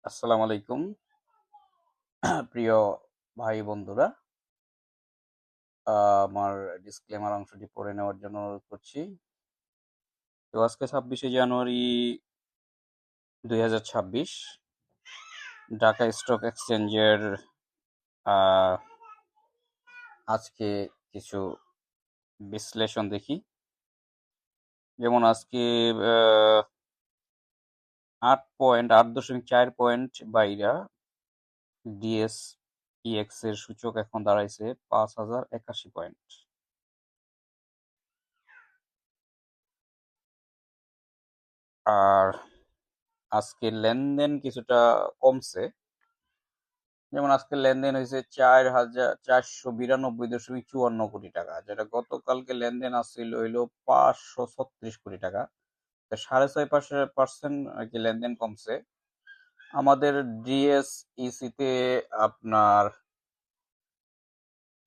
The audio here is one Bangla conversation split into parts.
আসসালামু আলাইকুম প্রিয় ভাই বন্ধুরা। আমার ডিসক্লেমার অংশটি পড়ে নেওয়ার জন্য অনুরোধ করছি। তো আজকে 26শে জানুয়ারি 2026 ঢাকা স্টক এক্সচেঞ্জের আহ, আজকে কিছু বিশ্লেষণ দেখি। যেমন আজকে 8.4 পয়েন্ট বাইরা ডিএসইএক্স এর সূচক এখন দাঁড়াইছে 5081 পয়েন্ট। আর আজকে লেনদেন কিছুটা কমছে। যেমন আজকে লেনদেন হয়েছে 4,492.54 কোটি টাকা, যেটা গতকালকে লেনদেন আসছিল হইলো 536 কোটি টাকা। 6.5% আর কি লেনদেন কমছে। আমাদের ডিএসইসি তে আপনার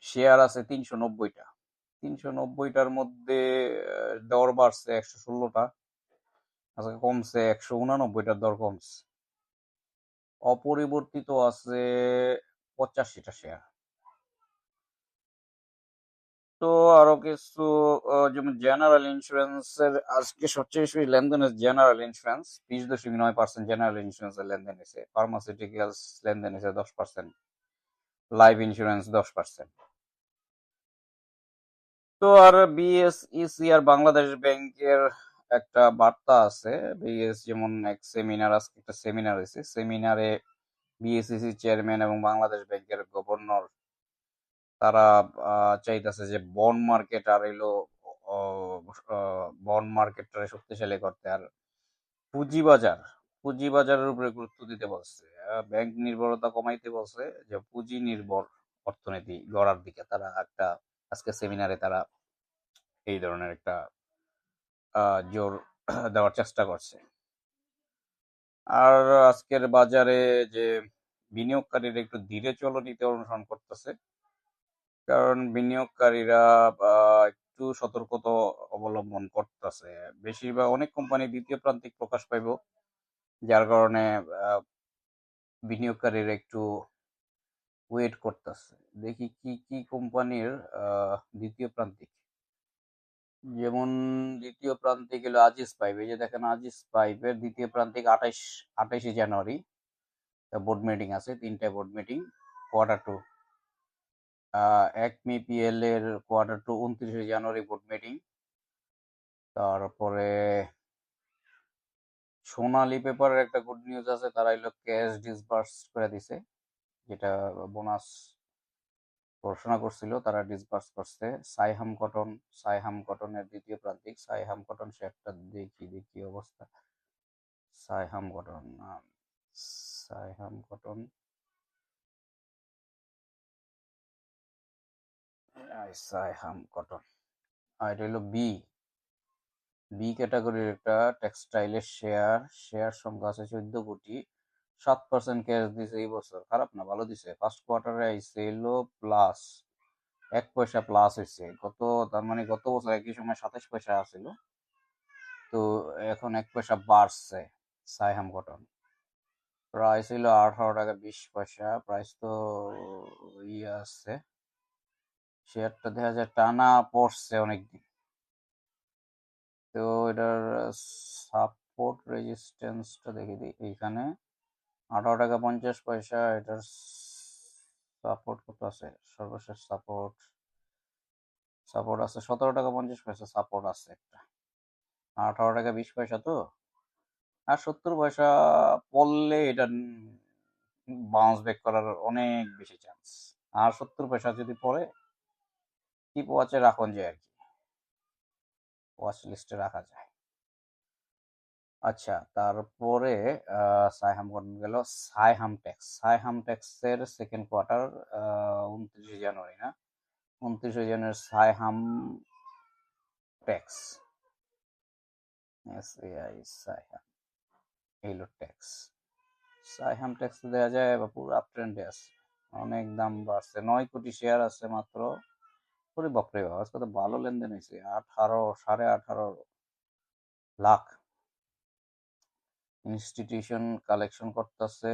শেয়ার আছে 390টা। 390টার মধ্যে দর বাড়ছে 116টা, আজকে কমছে 189টার দর কমছে। অপরিবর্তিত আছে 85টা শেয়ার। তো আরো কিছু যেমন জেনারেল ইন্স্যুরেন্সের আজকে সবচেয়ে বেশি লেনদেন হয়েছে জেনারেল ইন্স্যুরেন্স, 20.9% জেনারেল ইন্স্যুরেন্সের লেনদেন হয়েছে। ফার্মাসিউটিক্যালস লেনদেন হয়েছে 10%, লাইফ ইন্স্যুরেন্স 10%। তো আর বিএসইসি আর বাংলাদেশ ব্যাংকের একটা বার্তা আছে। যেমন এক সেমিনার, আজকে একটা সেমিনার হয়েছে। সেমিনারে বিএসইসি চেয়ারম্যান এবং বাংলাদেশ ব্যাংকের গভর্নর তারা চাইতেছে যে বন্ড মার্কেট আর এলো বন্ড মার্কেটটারে শক্তিশালী করতে, আর পুঁজিবাজার পুঁজিবাজারের উপরে গুরুত্ব দিতে বলছে। ব্যাংক নির্ভরতা কমাইতে বলছে, যে পুঁজি নির্ভর অর্থনীতি গড়ার দিকে তারা একটা আজকে সেমিনারে তারা এই ধরনের একটা জোর দেওয়ার চেষ্টা করছে। আর আজকের বাজারে যে বিনিয়োগকারীরা একটু ধীরে চলনীতি অনুসরণ করতেছে, কারণ বিনিয়োগকারীরা একটু সতর্কতা অবলম্বন করতেছে। বেশিরভাগ অনেক কোম্পানি দ্বিতীয় প্রান্তিক প্রকাশ পাইব, যার কারণে বিনিয়োগকারীরা একটু ওয়েট করতেছে। দেখি কি কি কোম্পানির দ্বিতীয় প্রান্তিক। যেমন দ্বিতীয় প্রান্তিক হলো আজিজ পাইপ। এই যে দেখেন, আজিজ পাইপের দ্বিতীয় প্রান্তিক 28শে জানুয়ারি বোর্ড মিটিং আছে, 3টায় board meeting. Quarter 2 Acme PL এর কোয়ার্টার 2 29শে জানুয়ারি বোর্ড মিটিং। তারপরে সোনালী পেপারের একটা গুড নিউজ আছে, তারা এলো ক্যাশ ডিসবার্স করে দিছে, যেটা বোনাস ঘোষণা করছিল তারা ডিসবার্স করছে। সাইহাম কটনের দ্বিতীয় প্রান্তিক, সাইহাম কটন শেয়ারটা দেখি দেখি অবস্থা। Saiham cotton Saiham cotton Saiham cotton এটা হলো বি ক্যাটাগরির একটা টেক্সটাইলের শেয়ার। শেয়ার সংখ্যা আছে 14 কোটি। 7% ক্যাশ দিছে এই বছর, খারাপ না, ভালো দিছে। ফার্স্ট কোয়ার্টারে আইসে এলো প্লাস 1 পয়সা প্লাস হয়েছে। তার মানে গত বছর একই সময় 27 পয়সা আছিল, তো এখন 1 পয়সা বাড়ছে। সাইহাম কটন প্রাইস ছিল 18 টাকা 20 পয়সা। প্রাইস তো ইয়ে আছে, শেয়ারটা দেখা যায় টানা পড়ছে অনেকদিন। তো এটার সাপোর্ট রেজিস্ট্যান্সটা দেখে দিই, এইখানে 18 টাকা 50 পয়সা। এটার সাপোর্ট কত আছে? সর্বশেষ সাপোর্ট সাপোর্ট আছে 17 টাকা 50 পয়সা, সাপোর্ট আছে একটা। 18 টাকা 20 পয়সা, তো আর 70 পয়সা পড়লে এটা বাউন্স ব্যাক করার অনেক বেশি চান্স। আর 70 পয়সা যদি পড়ে কিপ ওয়াচে রাখুন যায় আর কি, ওয়াচ লিস্টে রাখা যায়। আচ্ছা, তারপরে সাইহাম গেল। সাইহাম ট্যাক্সের সেকেন্ড কোয়ার্টার 29শে জানুয়ারি না, 29শে জানুয়ারি সাইহাম ট্যাক্স, সাইহাম এইলো ট্যাক্স। সাইহাম ট্যাক্স দেওয়া যায় বা পুরো আপ ট্রেন্ডে আছে, অনেক দাম বাড়ছে। 9 কোটি শেয়ার আছে মাত্র। ওরে বাপরে বাপ, আজকে তো ভালো লেনদেন হয়েছে, 18 সাড়ে 18 লাখ। ইনস্টিটিউশন কালেকশন করতেছে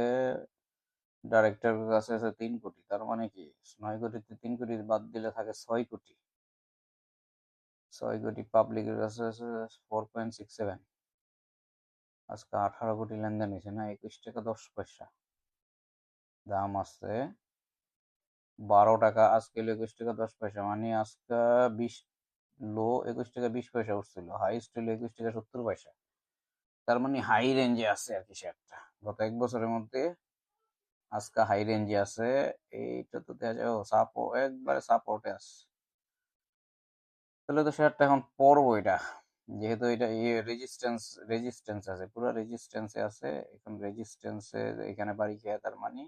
ডাইরেক্টর কাছে আছে 3 কোটি, তার মানে কি 9 কোটিতে 3 কোটি বাদ দিলে থাকে 6 কোটি। 6 কোটি পাবলিকের কাছে আছে 4.67। আজকে 18 কোটি লেনদেন হয়েছে না, 21 টাকা 10 পয়সা দাম আছে। 12 টাকা আজকে হলো 21 টাকা 10 পয়সা, মানে আজকে 20 লো 21 টাকা 20 পয়সা উঠছিল, হাইস্ট হলো 21 টাকা 70 পয়সা। তার মানে হাই রেঞ্জে আছে আর কি শেয়ারটা গত 1 বছরের মধ্যে। আজকে হাই রেঞ্জে আছে। এইটা তো দেখা যায় একবারে সাপোর্টে আছে। তাহলে তো শেয়ারটা এখন পড়বো এটা, যেহেতু এটা রেজিস্ট্যান্স রেজিস্ট্যান্স আছে, পুরো রেজিস্ট্যান্সে আছে। এখন রেজিস্ট্যান্সে এখানে বাড়ি খেয়ে তার মানে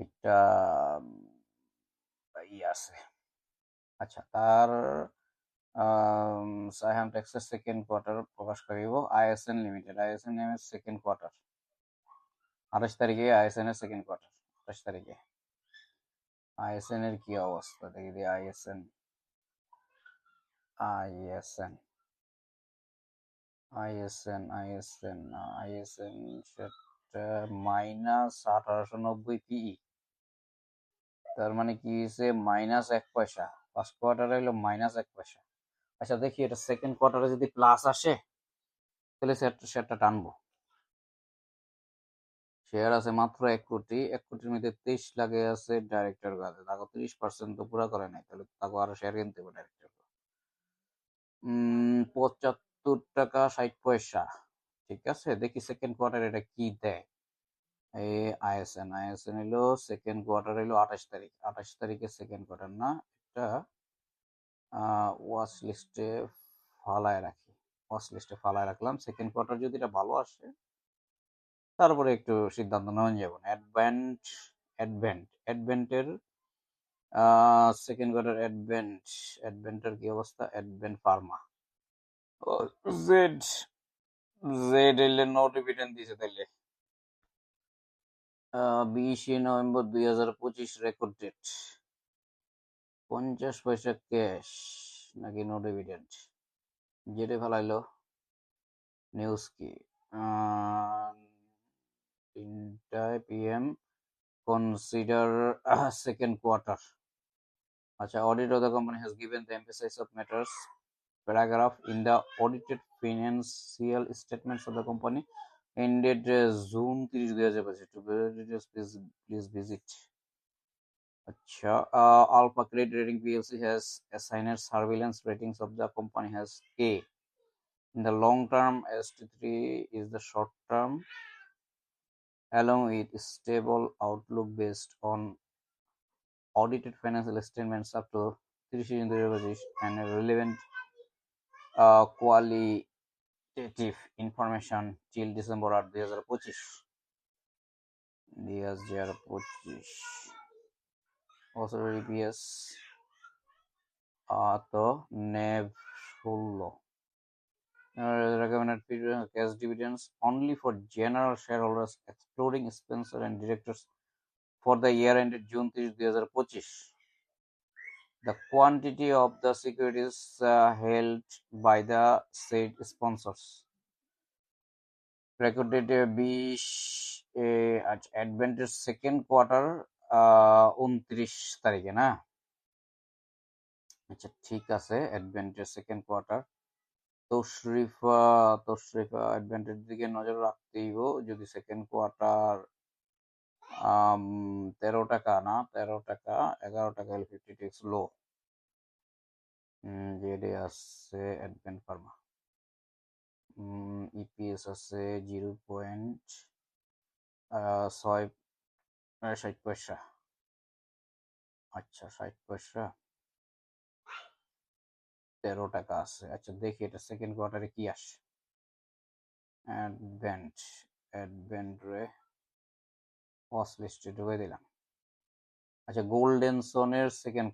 এটা আছে। আচ্ছা, তার সাইহাম টেক্সের সেকেন্ড কোয়ার্টার প্রকাশ করিব। আইএসএন লিমিটেড, আইএসএন এর সেকেন্ড কোয়ার্টার 28 তারিখে, আইএসএন এর সেকেন্ড কোয়ার্টার 28 তারিখে। আইএসএন এর কি অবস্থা দেখি দিই। ISN ISN ISN ISN ISN সেটা -1890 পিই। তার মানে কি হয়েছে, -1 পয়সা। ফার্স্ট কোয়ার্টারে হলো -1 পয়সা। আচ্ছা দেখি এটা সেকেন্ড কোয়ার্টারে যদি প্লাস আসে তাহলে শেয়ারটা টানবো। শেয়ার আছে মাত্র 1 কোটি, 1 কোটির মধ্যে 23 লাখে আছে ডাইরেক্টর কাছে, তাকে 30% তো পুরা করে নাই, তাহলে তাকে আরো শেয়ার কিনতে হবে ডাইরেক্টর। 75 টাকা 60 পয়সা। ঠিক আছে, দেখি সেকেন্ড কোয়ার্টার এটা কি দেয়। এই আইএসএন আইএসএন হলো সেকেন্ড কোয়ার্টার হলো 28 তারিখ, 28 তারিখে সেকেন্ড কোয়ার্টার না, এটা ওয়াচ লিস্টে ফালায় রাখি। ওয়াচ লিস্টে ফালায় রাখলাম। সেকেন্ড কোয়ার্টার যদি এটা ভালো আসে তারপরে একটু সিদ্ধান্ত নেওয়া যাবে। অ্যাডভেন্টের সেকেন্ড কোয়ার্টার, অ্যাডভেন্টের কি অবস্থা, অ্যাডভেন্ট ফার্মা। জেড জেড এলে নো ডিভিডেন্ড দিছে তাইলে। 20 নভেম্বর 2025 রেকর্ড ডেট। 50 পয়সা ক্যাশ নাকি নো ডিভিডেন্ড, জেডে ফেলাইলো। নিউজ কি 3টায় PM consider second quarter. আচ্ছা, audit of the company has given the emphasis of matters paragraph in the audited financial statements of the company ended June 30, 2025. To better details, please visit. আচ্ছা, Alpha Credit Rating PLC has assigned surveillance ratings of the company as A in the long term, ST3 is the short term, along with stable outlook based on audited financial statements up to 30 June 2025 and relevant qualitative information till December 2025. 2025 বছর EPS তো NAV 16। Recommended cash dividends only for general shareholders excluding sponsors and directors for the year ended June 30, 2025. The quantity of the securities held by the said sponsors. Record date 20 অ্যাডভেন্টের সেকেন্ড কোয়ার্টার 29 তারিখে না। আচ্ছা ঠিক আছে, অ্যাডভেন্টের সেকেন্ড কোয়ার্টার। তশরিফা অ্যাডভেন্টের দিকে নজর রাখতেই যদি সেকেন্ড কোয়ার্টার 13 টাকা না, 13 টাকা 11 টাকা 52 লো। জেডে আছে অ্যাডভেন্ট ফার্মা। ইপিএস আছে 0.60 পয়সা। আচ্ছা 60 পয়সা 13 টাকা আছে। আচ্ছা দেখি এটা সেকেন্ড কোয়ার্টারে কি আসে। অ্যাডভেন্ট রে ওয়াচ লিস্টে ঢুকে দিলাম। আচ্ছা, গোল্ডেন সনের সেকেন্ড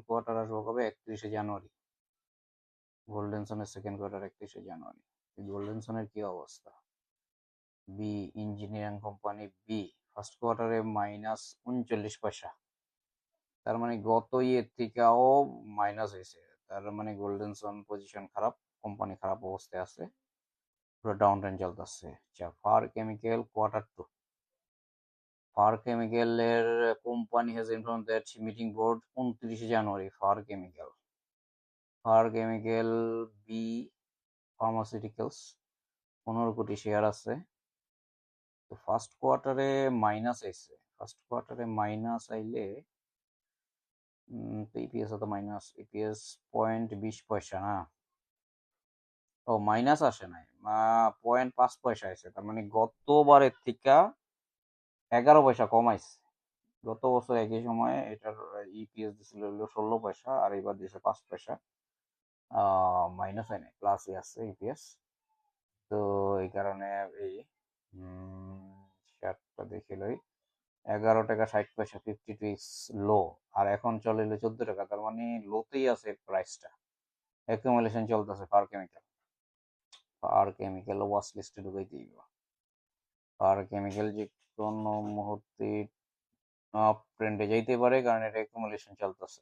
কোয়ার্টার আসবে কবে? 31 জানুয়ারি। গোল্ডেন সনের সেকেন্ড কোয়ার্টার 31 জানুয়ারি। গোল্ডেন সনের কি অবস্থা? B engineering company B first কোয়ার্টারে -39 পয়সা। তার মানে গত ইয়ের থেকেও মাইনাস হয়েছে। তার মানে গোল্ডেন সন পজিশন খারাপ, কোম্পানি খারাপ অবস্থায় আছে। পুরো ডাউন ট্রেন্ড চলতেছে। আচ্ছা, ফার কেমিক্যাল Q2। ফার কেমিক্যালের company has inform that meeting board 29 January. Far chemical B pharmaceuticals 15 crore share আছে। তো ফার্স্ট কোয়ার্টারে মাইনাস আইছে। ফার্স্ট কোয়ার্টারে মাইনাস আইলে তো ইপিএস তো মাইনাস, ইপিএস 0.20 পয়সা না। ও মাইনাস আসে নাই, 0.5 পয়সা আছে, তার মানে গতবারের থেকে 11 পয়সা কমাইছে। গত বছর একই সময়ে এটার ইপিএস দিছিল হলো 16 পয়সা, আর এবার দিছে 5 পয়সা। মাইনাস হয় নাই, প্লাসই আছে ইপিএস। তো এই কারণে এই শেয়ারটা দেখে লই। 11 টাকা 60 পয়সা, 52 লো। আর এখন চলে হলো 14 টাকা, তার মানে লোতেই আছে প্রাইসটা। অ্যাকুমুলেশন চলতেছে ফার কেমিক্যাল ওয়াচ লিস্টে ঢুকাই দিব। ফার কেমিক্যাল যে কোনো মুহূর্তে আপ ট্রেন্ডে যাইতে পারে, কারণ এটা অ্যাকুমুলেশন চলতেছে,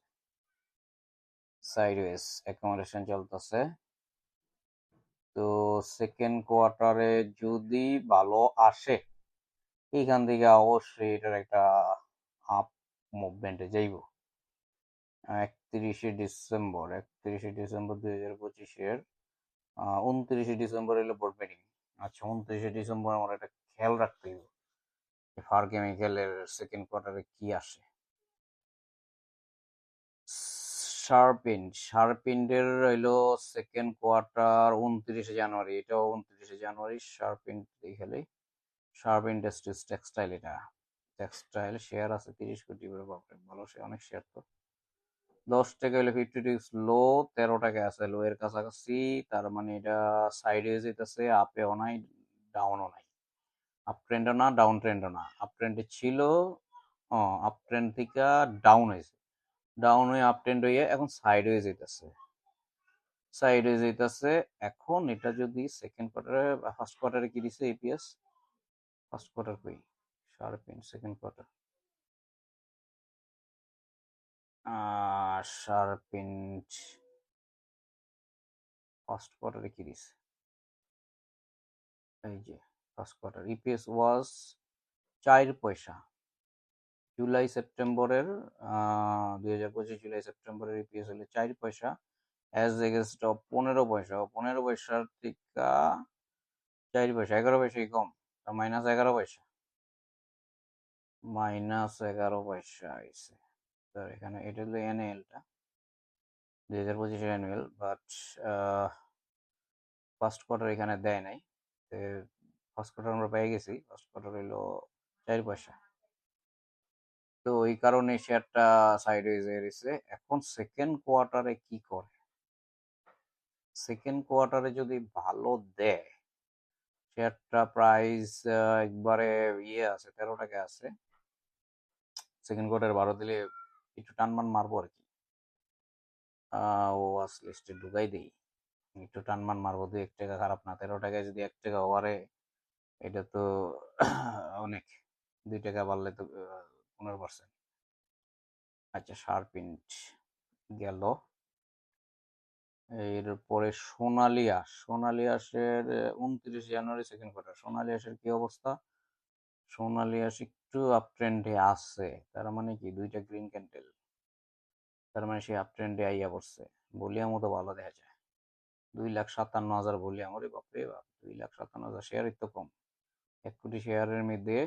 সাইডওয়েজ অ্যাকুমুলেশন চলতেছে। তো সেকেন্ড কোয়ার্টারে যদি ভালো আসে, এইখান থেকে অবশ্যই এটার একটা আপ মুভমেন্টে যাইব। 31শে ডিসেম্বর 2025-এর 29শে ডিসেম্বর হলো বোর্ড মিটিং। আচ্ছা, 29শে ডিসেম্বর আমার একটা খেয়াল রাখতে হবে, ফার কেমিক্যালের সেকেন্ড কোয়ার্টারে কি আসে। শার্পিন্ডের হইলো সেকেন্ড কোয়ার্টার 29শে জানুয়ারি, এটাও 29শে জানুয়ারি। শার্পিন্ড এখানে শার্প ইন্ডাস্ট্রিজ টেক্সটাইল, এটা টেক্সটাইল শেয়ার আছে 30 কোটি করে। বাপরে, ভালো শেয়ার, অনেক শেয়ার তো। 10 টাকা হলে 52 লো, 13 টাকা আছে লো এর কাছাকাছি। তার মানে এটা সাইড হয়ে যেতেছে, আপেও নাই ডাউনও নাই, আপ ট্রেন্ডও না ডাউন ট্রেন্ডও না। আপ ট্রেন্ডে ছিল, আপ ট্রেন্ড থেকে ডাউন হয়েছে, ডাউন হয়ে আপ ট্রেন্ড হয়ে এখন সাইড হয়ে যেতেছে, সাইড হয়ে যেতেছে। এখন এটা যদি সেকেন্ড কোয়ার্টারে, ফার্স্ট কোয়ার্টারে কি দিছে এপিএস? ফার্স্ট কোয়ার্টার কই? শার্পিন সেকেন্ড কোয়ার্টার, শার্পিন ফার্স্ট কোয়ার্টারে কি দিছে? এই যে ফার্স্ট কোয়ার্টার ইপিএস ওয়াজ 4 পয়সা। জুলাই-সেপ্টেম্বরের 2025 জুলাই-সেপ্টেম্বরের ইপিএস হলো 4 পয়সা, অ্যাজ এগেন্স্ট অফ 15 পয়সা। 15 পয়সার থেকে 4 পয়সা, 11 পয়সাই কম, -11 পয়সা, -11 পয়সা আইছে। তো এখানে এটা হলো অ্যানুয়ালটা, 2025-এর অ্যানুয়াল, বাট ফার্স্ট কোয়ার্টার এখানে দেয় নাই। ফার্স্ট কোয়ার্টার আমরা পেয়ে গেছি, ফার্স্ট কোয়ার্টার হইলো 4 পয়সা। তো ওই কারণে শেয়ারটা সাইডওয়েজ হয়ে রয়েছে। এখন সেকেন্ড কোয়ার্টারে কি করে? সেকেন্ড কোয়ার্টারে যদি ভালো দেয়, শেয়ারটা প্রাইস একবারে আছে 13 টাকা আছে। সেকেন্ড কোয়ার্টারে ভালো দিলে একটু টানমান মারবো আর কি। ওয়াচ লিস্টে ঢুকাই দিই, একটু টানমান মারবো। 2-1 টাকা খারাপ না, 13 টাকায় যদি 1 টাকা ওভারে, এটা তো অনেক। 2 টাকা বাড়লে তো 15%। আচ্ছা, শার্পিন্ট গেল। এরপরে সোনালী আঁশের 29 জানুয়ারি সেকেন্ড কোয়ার্টার। সোনালী আঁশের কি অবস্থা? সোনালী আঁশ একটু আপ ট্রেন্ডে আছে, তার মানে কি 2টা গ্রিন ক্যান্ডেল, তার মানে সে আপ ট্রেন্ডে আইয়া পড়ছে। ভলিউমও তো ভালো দেখা যায়, 2,57,000 ভলিউম। ওরে বাপরে বাপ, 2,57,000 শেয়ারই তো কম। 1 কোটি শেয়ারের মধ্যে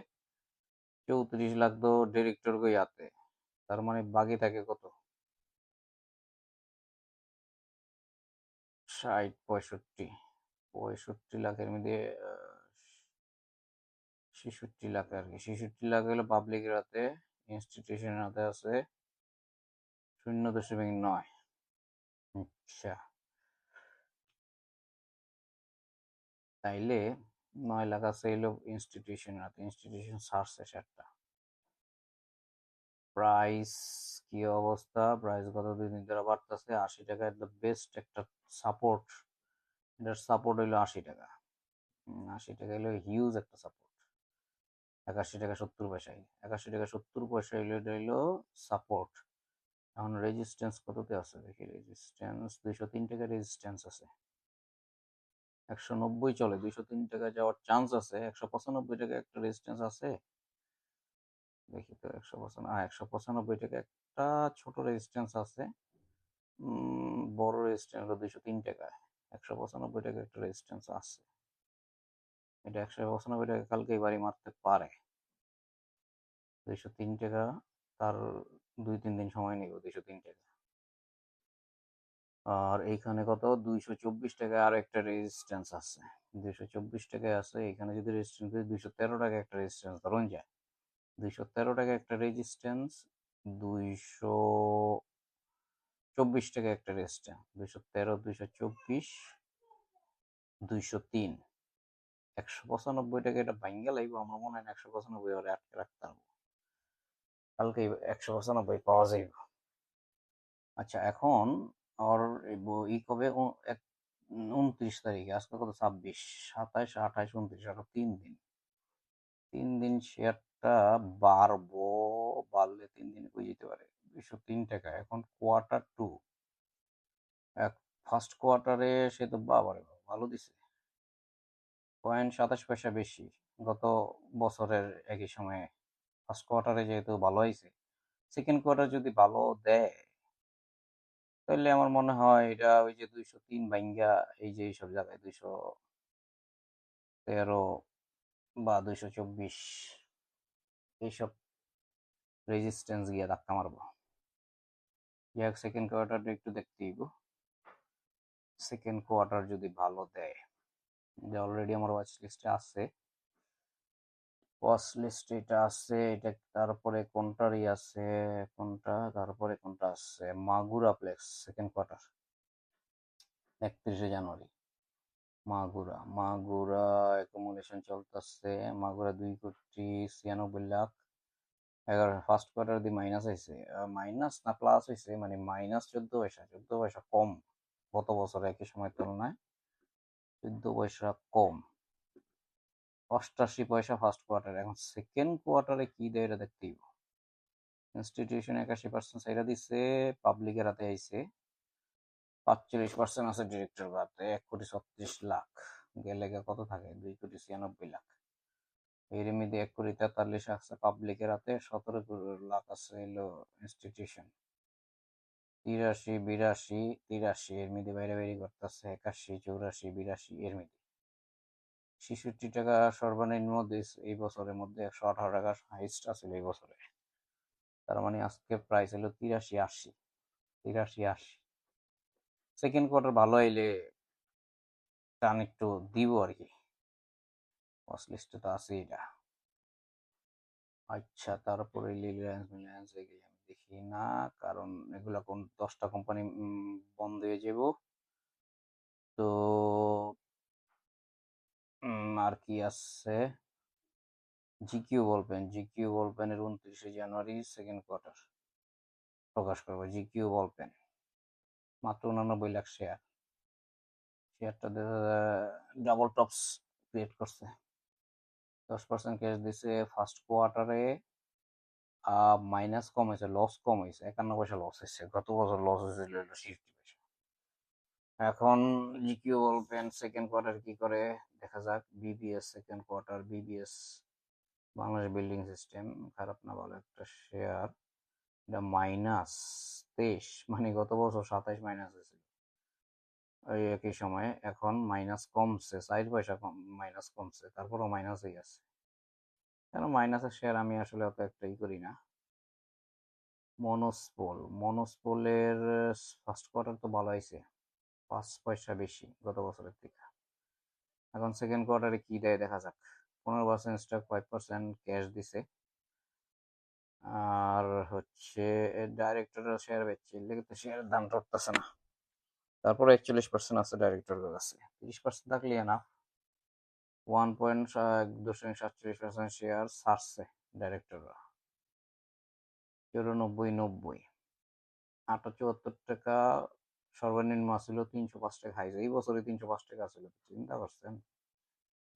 34 লাখ তো ডিরেক্টর ইয়াতে, তার মানে বাকি থাকে কত? 60, 65 লাখের মধ্যে 66 লাখ আর কি। 66 লাখ হলো পাবলিকের হাতে, ইনস্টিটিউশনের হাতে আছে 0.9। আচ্ছা, তাইলে 9 লাখ আছে এলো ইনস্টিটিউশনের হাতে, ইনস্টিটিউশন ছাড়ছে শেয়ারটা। প্রাইস কি অবস্থা? প্রাইস গত 2 দিন ধরে বাড়তেছে। 80 টাকা এট দ্য বেস্ট একটা সাপোর্ট, এটার সাপোর্ট হইলো 80 টাকা। 80 টাকা হইলো হিউজ একটা সাপোর্ট। 81 টাকা 70 পয়সা, 81 টাকা 70 পয়সা হইলো, এটা হইলো সাপোর্ট। এখন রেজিস্ট্যান্স কততে আছে দেখি, রেজিস্ট্যান্স 203 টাকা রেজিস্ট্যান্স আছে। 190 চলে, 203 টাকা যাওয়ার চান্স আছে। 195 টাকা একটা রেজিস্ট্যান্স আছে, দেখি তো। 195 টাকা একটা ছোট রেজিস্ট্যান্স আছে। বড় রেজিস্ট্যান্স হলো 203 টাকায়। 195 টাকা একটা রেজিস্ট্যান্স আছে, এটা 195 টাকা কালকেই বাড়ি মারতে পারে। 203 টাকা, তার 2-3 দিন সময় নিব 203 টাকা। আর এইখানে কত, 224 টাকায় আর একটা রেজিস্ট্যান্স আছে। 224 টাকায় আছে, এখানে যদি রেজিস্ট্যান্স 213 টাকা একটা রেজিস্ট্যান্স ধরুন যায়। 213 টাকা একটা রেজিস্ট্যান্স, 224 টাকা একটা রেজিস্ট্যান্স, 213, 224, 203, 195 টাকা। এটা ভাঙ্গা লাগবে আমার মনে হয় না 195 ওরে আটকে রাখতে পারবো, কালকে 195 পাওয়া যাইব। আচ্ছা, এখন ওর ই কবে, 29 তারিখে, আজকে কত, 26, 27, 28, 29, আরো 3 দিন। 3 দিন শেয়ারটা বাড়বো, বাড়লে 3 দিনে কই যেতে পারে 203 টাকা। এখন কোয়ার্টার টু, ফার্স্ট কোয়ার্টারে সে তো বাবারে বাবা ভালো দিছে, 0.27 পয়সা বেশি গত বছরের একই সময়ে। ফার্স্ট কোয়ার্টারে যেহেতু ভালো হয়েছে, সেকেন্ড কোয়ার্টার যদি ভালো দেয় তাহলে আমার মনে হয় এটা ওই যে 203 ভাঙ্গা, এই যে এইসব জায়গায় 213 বা 224 এইসব রেজিস্ট্যান্স গিয়ে ধাক্কা মারবো। যাই সেকেন্ড কোয়ার্টারটা একটু দেখতে দিব। সেকেন্ড কোয়ার্টার যদি ভালো দেয়, যে অলরেডি আমার ওয়াচ লিস্টে আছে, ওয়াচ লিস্টে এটা আছে, এটা তারপরে কোনটারই আছে, কোনটা, তারপরে কোনটা আছে, মাগুরা প্লেক্স সেকেন্ড কোয়ার্টার 31 জানুয়ারি। মাগুরা, মাগুরা অ্যাকোমোডেশন চলতেছে। মাগুরা 2,96,00,000। 11 ফার্স্ট কোয়ার্টার দিয়ে মাইনাস হয়েছে, মাইনাস না প্লাস হয়েছে, মানে মাইনাস 14 পয়সা, 14 পয়সা কম গত বছর একই সময়ের তুলনায়, 14 পয়সা কম, 88 পয়সা ফার্স্ট কোয়ার্টার। এখন সেকেন্ড কোয়ার্টারে কি দেয় এটা দেখতেই। ইনস্টিটিউশন 81% সাইডা দিচ্ছে, পাবলিকের হাতে আইছে 45% আছে, ডিরেক্টর হাতে 1,36,00,000। গেলে কত থাকে, 2,96,00,000। এর মধ্যে 1,43,00,000 আছে পাবলিকের হাতে, 17 লাখ আছে হলো ইনস্টিটিউশন। 83, 82, 83 এর মধ্যে বাইরে বাইরে করতেছে, 81, 84, 82 এর মধ্যে। 66 টাকা সর্বনিম্ন এই বছরের মধ্যে, 118 টাকা হাইস্ট আছিল এই বছরে। তার মানে আজকে প্রাইস হলো 83, 80, 83, 80। সেকেন্ড কোয়ার্টার ভালো হইলে টান একটু দিব আর কি, ওয়াচ লিস্টে তো আছে এটা। আচ্ছা, তারপরে রিলায়েন্স মিলায়েন্স এগুলো আমি দেখি না, কারণ এগুলা কোন 10টা কোম্পানি বন্ধ হয়ে যাব। তো আর কি আছে, জিকিউ বলপেন, জিকিউ বলপেনের 29 জানুয়ারি সেকেন্ড কোয়ার্টার প্রকাশ করবো। জিকিউ বলপেন মাত্র 89 লাখ শেয়ার, শেয়ারটা ডাবল টপস ক্রিয়েট করছে। 10% ক্যাশ দিছে ফার্স্ট কোয়ার্টারে, মাইনাস কম হয়েছে, লস কম হয়েছে, 51 পয়সা লস হয়েছে। গত বছর লস হয়েছিল 60 পয়সা। এখন জিকিউ বলপেন সেকেন্ড কোয়ার্টার কি করে দেখা যাক। BBS second quarter, BBS Bangladesh building system, খারাপ না ভালো একটা শেয়ার। এটা -23, মানে গত বছর 27 মাইনাস হয়েছিল ওই একই সময়ে। এখন মাইনাস কমছে, 4 পয়সা কম মাইনাস কমছে, তারপরও মাইনাস হয়ে গেছে। কেন মাইনাসের শেয়ার আমি আসলে অত একটাই করি না। মনোস্পোল, মনোস্পোলের ফার্স্ট কোয়ার্টার তো ভালো হয়েছে, 5 পয়সা বেশি গত বছরের থেকে। এখন সেকেন্ড কোয়ার্টারে কি দেয় দেখা যাক। 15% স্টক, 5% ক্যাশ দিছে। আর হচ্ছে ডাইরেক্টরের শেয়ার বেচছে, এর তো শেয়ারের দাম টপতেছে না। তারপরে 41% আছে ডাইরেক্টরের কাছে, 30% থাকলে না। 1.47% শেয়ার ছাড়ছে ডাইরেক্টররা। 94, 90, 874 টাকা সর্বনিম্ন ছিল, 305 টাকা হাইছে। এই বছরে 305 টাকা ছিল, চিন্তা করছেন?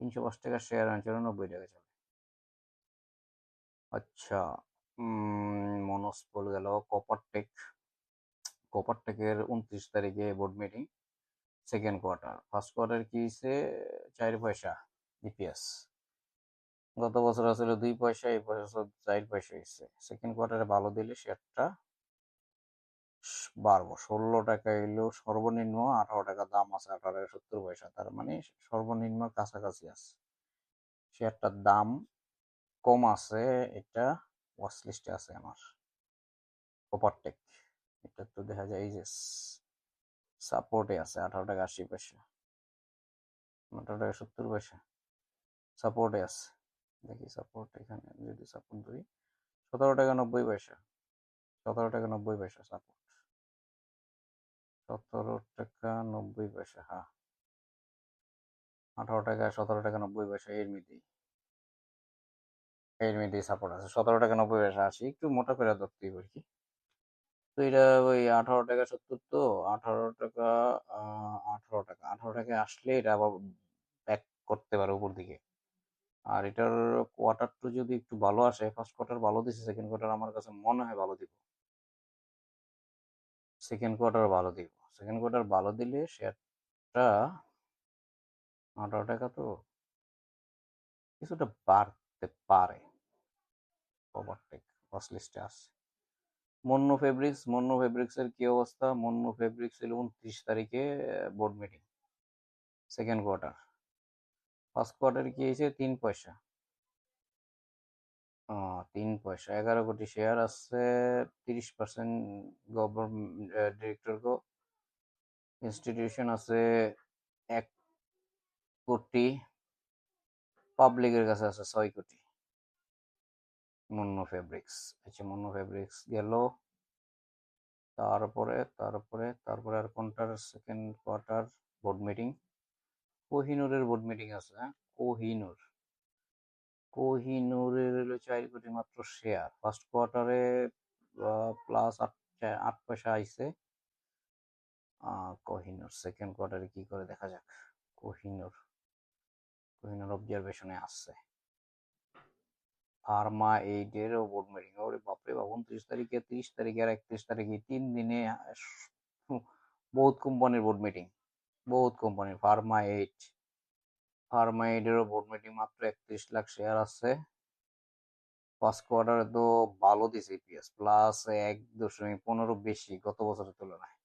305 টাকা শেয়ার 94 টাকা চলে। আচ্ছা, মনোস্পল গেল। কপারটেক, কপারটেকের 29 তারিখে board meeting, second quarter. First quarter কি হয়েছে? 4 পয়সা ইপিএস। গত বছর আসলে 2 পয়সা, এই বছর 4 পয়সা হয়েছে। সেকেন্ড কোয়ার্টারে ভালো দিলে শেয়ারটা বাড়বো। 16 টাকা এলো সর্বনিম্ন, 18 টাকা দাম আছে, 18 টাকা 70 পয়সা, তার মানে সর্বনিম্ন কাছাকাছি আছে। শেয়ারটার দাম কম আছে, এটা ওয়াচ লিস্টে আছে আমার। কোপারটেক, এটা তো দেখা যায় এই যে সাপোর্টে আছে 18 টাকা 80 পয়সা, 18 টাকা 70 পয়সা সাপোর্টে আছে। দেখি সাপোর্ট, এখানে যদি সাপোর্ট ধরি 17 টাকা 90 পয়সা, 17 টাকা 90 পয়সা সাপোর্ট, 17 টাকা 90 পয়সা, হ্যাঁ 18 টাকা 17 টাকা 90 পয়সা, এর মধ্যেই সাপোর্ট আছে। 17 টাকা 90 পয়সা আসি, একটু মোটা করে ধরতেই আর কি। তো এটা ওই 18 টাকা 70, তো 18 টাকা, 18 টাকা আসলে এটা আবার ব্যাক করতে পারে উপর দিকে। আর এটার কোয়ার্টার টু যদি একটু ভালো আসে, ফার্স্ট কোয়ার্টার ভালো দিছে, সেকেন্ড কোয়ার্টার আমার কাছে মনে হয় ভালো দিব। সেকেন্ড কোয়ার্টার ভালো দিব, সেকেন্ড কোয়ার্টার ভালো দিলে শেয়ারটা 18 টাকা তো কিছুটা বাড়তে পারে। ওভারটেক ওয়াচ লিস্টে আছে। মন্নু ফেব্রিক্সের কি অবস্থা? মন্নু ফেব্রিক্স এর 29 তারিখে board meeting, second quarter. First quarter কি হয়েছে? 3 পয়সা। 3 পয়সা, 11 কোটি শেয়ার আছে, 30% গভর্নমেন্ট ডিরেক্টর গো, ইনস্টিটিউশন আছে 1 কোটি, পাবলিকের কাছে আছে 6 কোটি। মন্নু ফেব্রিক্স, আচ্ছা মন্নু ফেব্রিক্স গেল। তারপরে আর কোনটার সেকেন্ড কোয়ার্টার বোর্ড মিটিং? কোহিনুরের বোর্ড মিটিং আছে, হ্যাঁ কোহিনুরের হলো 4 কোটি মাত্র শেয়ার। ফার্স্ট কোয়ার্টারে প্লাস 8 পয়সা আইছে। কোহিনুর সেকেন্ড কোয়ার্টারে কি করে দেখা যাক। কোহিনুর অবজারভেশনে আসছে। ফার্মা এইডেরও বোর্ড মিটিং, ওরে বাপরে বাপ, 29 তারিখে, 30 তারিখে আর 31 তারিখে, 3 দিনে বহুত কোম্পানির বোর্ড মিটিং, বহুত কোম্পানির। ফার্মা এইডেরও বোর্ড মিটিং, মাত্র 31 লাখ শেয়ার আছে। ফার্স্ট কোয়ার্টারে তো ভালো দিছে ইপিএস, প্লাস 1.15 বেশি গত বছরের তুলনায়।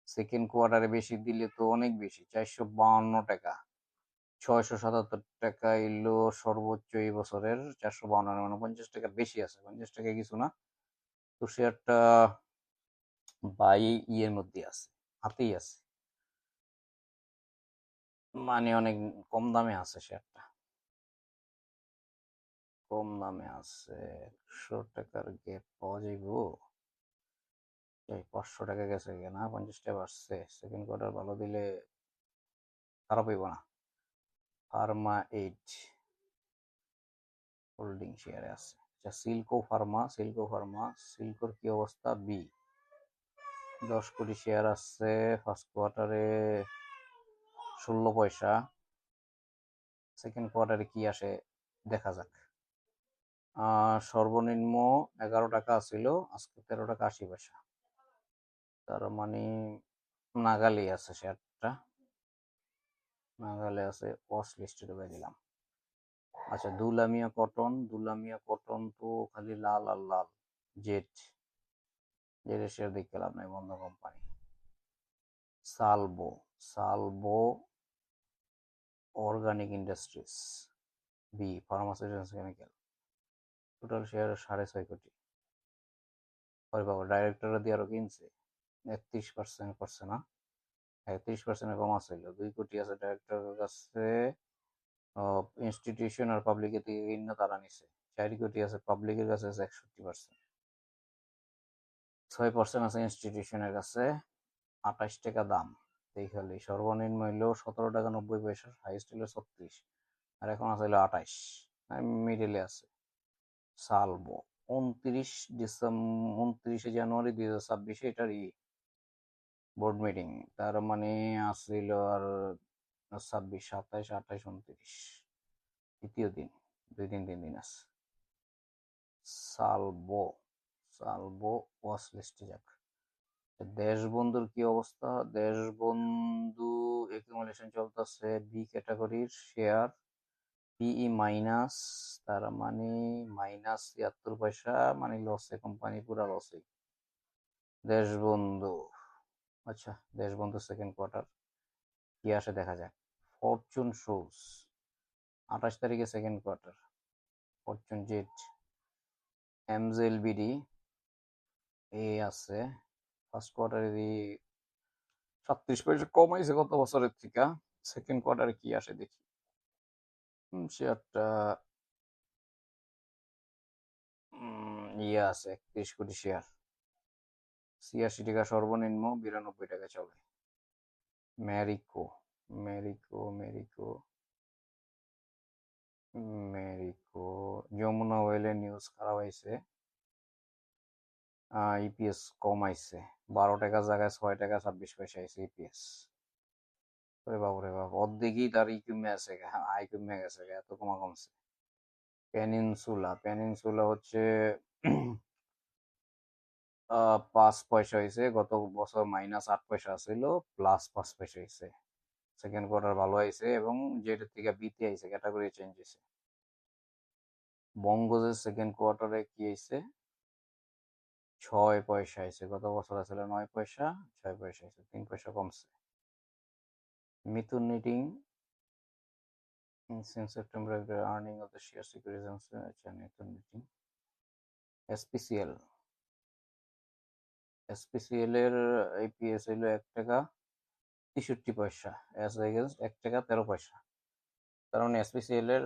সেকেন্ড কোয়ার্টারে বেশি দিলে তো অনেক বেশি, 452 টাকা, 677 টাকা এলো সর্বোচ্চ এই বছরের। 452 মানে 50 টাকা বেশি আছে, 50 টাকা কিছু না। তো শেয়ারটা বাই ইয়ের মধ্যে আছে, হাতেই আছে, মানে অনেক কম দামে আছে শেয়ারটা, কম দামে আছে। 100 টাকার গ্যাপ পাওয়া যাইব? 500 টাকা গেছে না, 50 টাকা বাড়ছে। সেকেন্ড কোয়ার্টার ভালো দিলে খারাপ হইব না। ফার্মা এইট হোল্ডিং শেয়ারে আছে। আচ্ছা সিল্কোর কি অবস্থা? 10 কোটি শেয়ার আছে, ফার্স্ট কোয়ার্টারে 16 পয়সা, সেকেন্ড কোয়ার্টারে কি আসে দেখা যাক। সর্বনিম্ন 11 টাকা ছিল, আজকে 13 টাকা 80 পয়সা, তার মানে নাগালে আছে শেয়ারটা, নাগালে আছে। ওয়াচ লিস্টে ঢুকে দিলাম। আচ্ছা দুলামিয়া কটন তো খালি লাল আর লাল। জেটের শেয়ার দেখতে লাভ নাই, বন্ধ company. Salvo organic industries, pharmaceuticals chemical, total share 6.5 crore. ওরে বাবা, ডাইরেক্টররা দিয়ে আরো কিনছে, 31% করছে না, 31% কম আছে, 2 কোটি আছে ডাইরেক্টরের কাছে। ইনস্টিটিউশন আর পাবলিকের থেকে কিনে তারা নিছে। 4 কোটি আছে পাবলিকের কাছে, 61%। 6% আছে ইনস্টিটিউশনের কাছে, 28 টাকা দাম। দেখালি সর্বনিম্ন হইলো 17 টাকা 90 পয়সা, হাইস্ট হইলো 36, আর এখন আছে হইলো 28, মিডিলে আছে। সালবো 29 জানুয়ারি 2026 এটার বোর্ড মিটিং, তার মানে আসছিল আর 26, 27, 28, 29, তৃতীয় দিন, 2 দিন 3 দিন আছে। সালবো ওয়াচ লিস্টে যাক। দেশবন্ধুর কি অবস্থা? দেশবন্ধু একুমুলেশন চলতেছে, বি ক্যাটাগরির শেয়ার, পিই মাইনাস, তার মানে -৭৬ পয়সা, মানে লসে, কোম্পানি পুরা লসে। দেশবন্ধু, আচ্ছা, দেশবন্ধু সেকেন্ড কোয়ার্টার কি আসে দেখা যাক। ফরচুন শোজ 28 তারিখে second quarter, Fortune jet, MJLBD এ আছে ফার্স্ট কোয়ার্টারে 37 পয়সা কমাইছে গত বছরের থেকে। সেকেন্ড কোয়ার্টারে কি আসে দেখি। শেয়ারটা ইয়ে আছে 31 কোটি শেয়ার, 86 টাকা সর্বনিম্ন, 92 টাকা চলে। ম্যারিকো, ম্যারিকো, ম্যারিকো, ম্যারিকো, যমুনা অয়েলের নিউজ খারাপ হয়েছে, ইপিএস কম আইছে, 12 টাকার জায়গায় 6 টাকা 26 পয়সা আইছে ইপিএস। ওরে বাবু রে বাবু, অর্ধেকই তার ই কমে আছে, আয় কমে গেছে, এত কমছে। পেনিনসুলা, পেনিনসুলা হচ্ছে 5 পয়সা হয়েছে, গত বছর -8 পয়সা ছিল, +5 পয়সা হয়েছে। সেকেন্ড কোয়ার্টার ভালো হয়েছে এবং যেটার থেকে বিতে আইছে, ক্যাটাগরি চেঞ্জ হয়েছে। বঙ্গজের সেকেন্ড কোয়ার্টারে কি হয়েছে, 6 পয়সা হয়েছে, গত বছর ছিল 9 পয়সা, 6 পয়সা হয়েছে, 3 পয়সা কমছে। Mithun knitting since September the earning of the share securities, আচ্ছা মিথুন নিটিং। এসপিসিএল, এসপিসিএল এর ইপিএস হইল 1 টাকা 63 পয়সা, অ্যাজ এগেন্স্ট 1 টাকা 13 পয়সা। তার মানে এসপিসিএল এর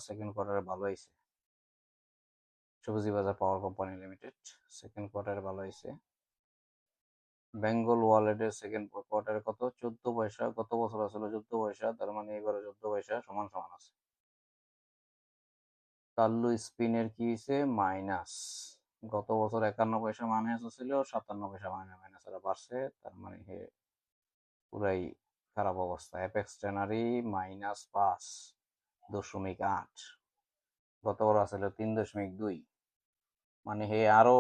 সেকেন্ড কোয়ার্টারে ভালো হয়েছে। সবুজি বাজার পাওয়ার কোম্পানি লিমিটেড সেকেন্ড কোয়ার্টারে ভালো হয়েছে। বেঙ্গল ওয়ালেটের সেকেন্ড কোয়ার্টারে কত, 14 পয়সা, গত বছর আসলে 14 পয়সা, তার মানে এবারে 14 পয়সা, সমান সমান আছে। তাল্লু স্পিনের কি হয়েছে, মাইনাস, গত বছর 51 পয়সা মাইনাস ছিল, 57 পয়সা মাইনাস এরা বাড়ছে, তার মানে পুরাই খারাপ অবস্থা। অ্যাপেক্স ট্যানারি -5.8, গত বছর আসলে 3.2, মানে আরো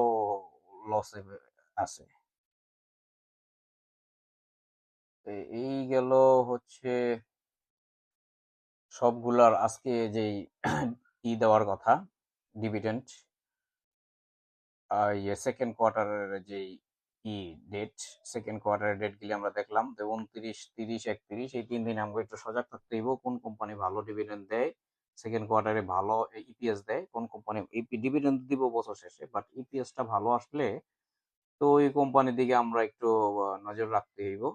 লসে আছে। এই গেল হচ্ছে সবগুলার আজকে যেই দেওয়ার কথা, ডিভিডেন্ড, সেকেন্ড কোয়ার্টারের যেই ডেট, সেকেন্ড কোয়ার্টারের ডেট গুলি আমরা দেখলাম, 29, 30, 31, এই 3 দিন আমাকে একটু সজাগ থাকতে হইব, কোন কোম্পানি ভালো ডিভিডেন্ড দেয়, সেকেন্ড কোয়ার্টারে ভালো ইপিএস দেয়, কোন কোম্পানি ডিভিডেন্ড দিব বছর শেষে, বাট ইপিএসটা ভালো আসলে তো ওই কোম্পানির দিকে আমরা একটু নজর রাখতে হইব।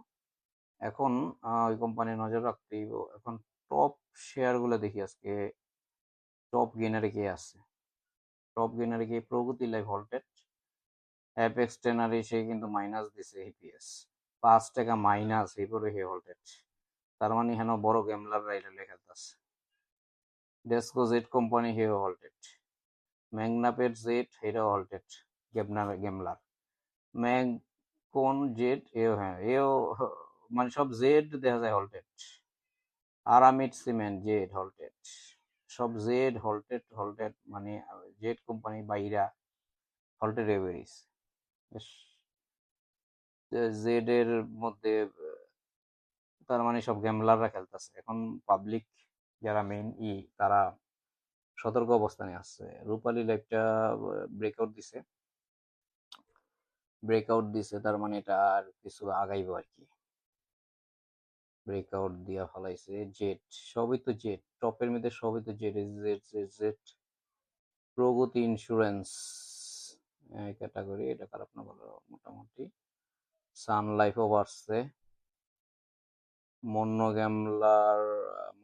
এখন ওই কোম্পানি নজর রাখতে হইব। এখন টপ শেয়ার গুলো দেখি আজকে। টপ গেইনারে কে আছে, টপ গেইনারে কে, প্রগতি লাইফ হল্টেড, অ্যাপেক্স ট্যানারি সে কিন্তু মাইনাস দিছে ইপিএস, 5 টাকা মাইনাস, এরপরে হে হল্টেড, তার মানে হেন বড় গেমলার রাইডার লেখা আছে। ডেস্কো জেড কোম্পানি হে হল্টেড, ম্যাগনাপেট জেড হেটাও হল্টেড, গেমলার। ম্যাগকন জেড এও, হ্যাঁ এও, মানে সব জেড দেখা যায় halted. Aramit cement Z halted, সব জেড হল্টেড হল্টেড, মানে জেড কোম্পানি বাইরা হল্টেড এভারিজ। জেড এর মধ্যে তার মানে সব গ্যামলাররা খেলতেছে এখন, পাবলিক যারা মেইন তারা সতর্ক অবস্থানে আছে। রূপালী লাইফটা ব্রেকআউট দিছে, তার মানে এটা আর কিছু আগাইবো আর কি। ব্রেকআউট দিয়া ফলাইছে, জেট, সবই তো জেট, টপের মধ্যে সবই তো জেট, জেট জেট জেট। প্রগতি ইন্স্যুরেন্স ক্যাটাগরি, এটা খারাপ না ভালো মোটামুটি। সান লাইফও বাড়ছে। মন্য গ্যামলার,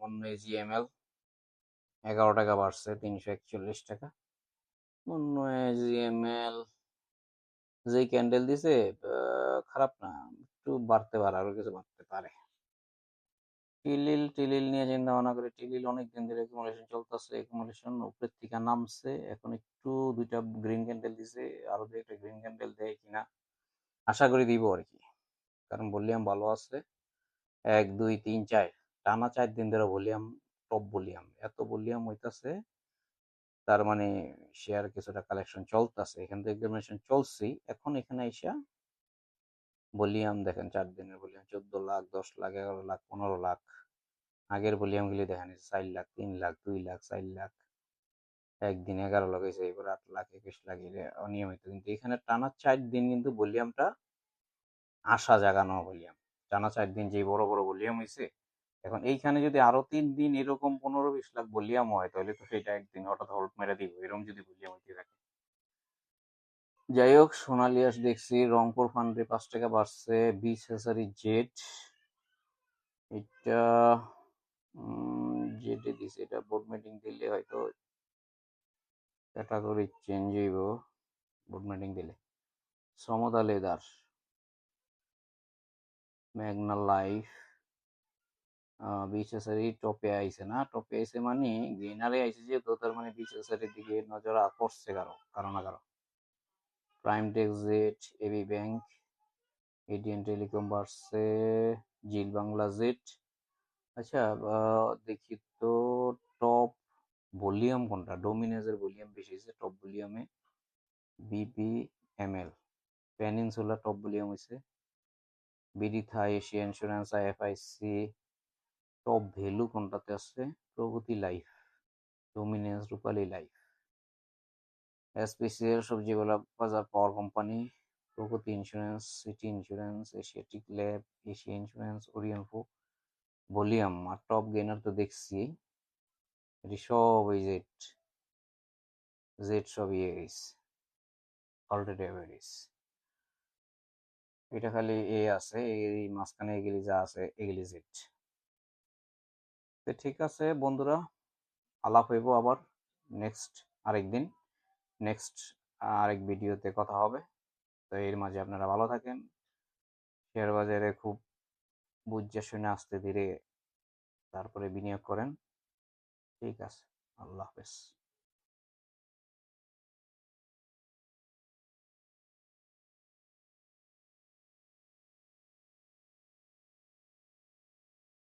মন্য এজিএমএল 11 টাকা বাড়ছে, 341 টাকা। মন্য এজিএমএল যে ক্যান্ডেল দিছে, খারাপ না, একটু বাড়তে পারে, আরো কিছু বাড়তে পারে। টিলিল নিয়ে চিন্তা ভাবনা করে, টিলিল অনেকদিন ধরে একুমুলেশন চলতেছে, একুমুলেশন উপরের থেকে নামছে, এখন একটু 2টা গ্রিন ক্যান্ডেল দিছে, আরো 2-একটা গ্রিন ক্যান্ডেল দেয় কিনা, আশা করি দিব আর কি, কারণ ভলিউম ভালো আছে। 1, 2, 3, 4 টানা 4 দিন ধরে ভলিউম, টপ ভলিউম, এত ভলিউম হইতাছে, তার মানে শেয়ার কিছুটা কালেকশন চলতেছে, এখান থেকে একুমুলেশন চলছি, এখন এখানে আইসা ভলিউম দেখেন 4 দিনের ভলিউম 14 লাখ, 10 লাখ, 11 লাখ, 15 লাখ। আগের ভলিউমগুলি দেখেন 4 লাখ, 3 লাখ, 2 লাখ, 4 লাখ। একদিন 11 লাখ হয়েছে, এবার 8 লাখ, 21 লাখ, এটা অনিয়মিত। কিন্তু এখানে টানা 4 দিন কিন্তু ভলিউমটা আশা জাগানো ভলিউম। টানা 4 দিন যে বড় বড় ভলিউম হয়েছে, এখন এইখানে যদি আরো 3 দিন এরকম 15-20 লাখ ভলিউম হয়, তাহলে তো সেটা একদিন হঠাৎ হল্ট মেরে দিব, এরকম যদি ভলিউম হইতে থাকে। যাই হোক, সোনালী আঁশ দেখছি রংপুর ফান্ডে 5 টাকা বাড়ছে। বিচ হ্যাচারি জেট, এটা জেটে দিছে, এটা বোর্ড মিটিং দিলে হয়তো ক্যাটাগরি চেঞ্জ হইব, বোর্ড মিটিং দিলে। সমতা leather, Magna life, beach hatchery টপে আইছে না, টপে আইছে মানে গেইনারে আইছে, যেহেতু তার মানে বিচ হ্যাচারির দিকে নজর পড়ছে কারো না কারো। Prime Texjet, AB bank, ADN telecom বাড়ছে, জিল বাংলা জেট। আচ্ছা, দেখি তো টপ ভলিউম কোনটা, ডোমিনেজের ভলিউম বেশি হয়েছে টপ ভলিউমে। বিপিএমএল, পেনিনসুলা টপ ভলিউম হয়েছে। বিডিথা, Asia insurance, IFIC. Top value কোনটাতে আছে, Pragati life, dominance, Rupali life, SPCL, সবজিওয়ালা বাজার power company, Pragati insurance, City insurance, Asiatic lab, Asia insurance, ওরিয়নফো। ভলিউম আর টপ গেইনার তো দেখছি, এটি সব ওই জেড জেড সব ইয়ে গেছে, অলরেডি অ্যাভারেজ। এটা খালি এ আছে, এই মাঝখানে এগুলি যা আছে এগুলি জেড। তো ঠিক আছে বন্ধুরা, আলাপ হইব আবার নেক্সট আরেকদিন, নেক্সট আরেক ভিডিওতে কথা হবে। তো এর মাঝে আপনারা ভালো থাকেন, শেয়ার বাজারে খুব বুঝে শুনে আস্তে ধীরে তারপরে বিনিয়োগ করেন। ঠিক আছে, আল্লাহ হাফেজ।